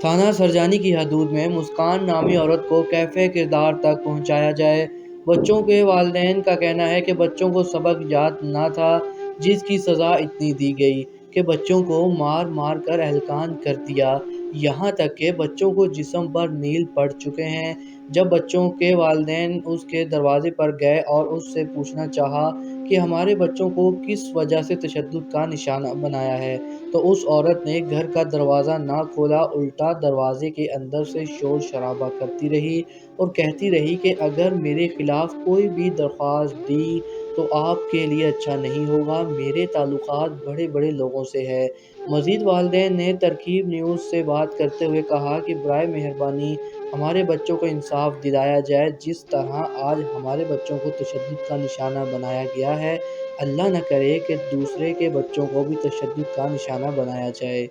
थाना सरजानी की हदूद में मुस्कान नामी औरत को कैफ़े किरदार तक पहुंचाया जाए। बच्चों के वालिदैन का कहना है कि बच्चों को सबक याद न था, जिसकी सज़ा इतनी दी गई कि बच्चों को मार मार कर हलकान कर दिया। यहाँ तक कि बच्चों को जिस्म पर नील पड़ चुके हैं। जब बच्चों के वालिदैन उसके दरवाज़े पर गए और उससे पूछना चाहा कि हमारे बच्चों को किस वजह से तशद्दुद का निशाना बनाया है, तो उस औरत ने घर का दरवाज़ा ना खोला, उल्टा दरवाज़े के अंदर से शोर-शराबा करती रही और कहती रही कि अगर मेरे खिलाफ़ कोई भी दरख्वास्त दी तो आपके लिए अच्छा नहीं होगा, मेरे ताल्लुकात बड़े-बड़े लोगों से है। मज़ीद वालिदैन ने तरकीब न्यूज़ से बात करते हुए कहा कि बराए मेहरबानी हमारे बच्चों को इंसाफ़ दिलाया जाए, जिस तरह आज हमारे बच्चों को तशद्दुद का निशाना बनाया गया है, अल्लाह न करे कि दूसरे के बच्चों को भी तशद्दुद का निशाना बनाया जाए।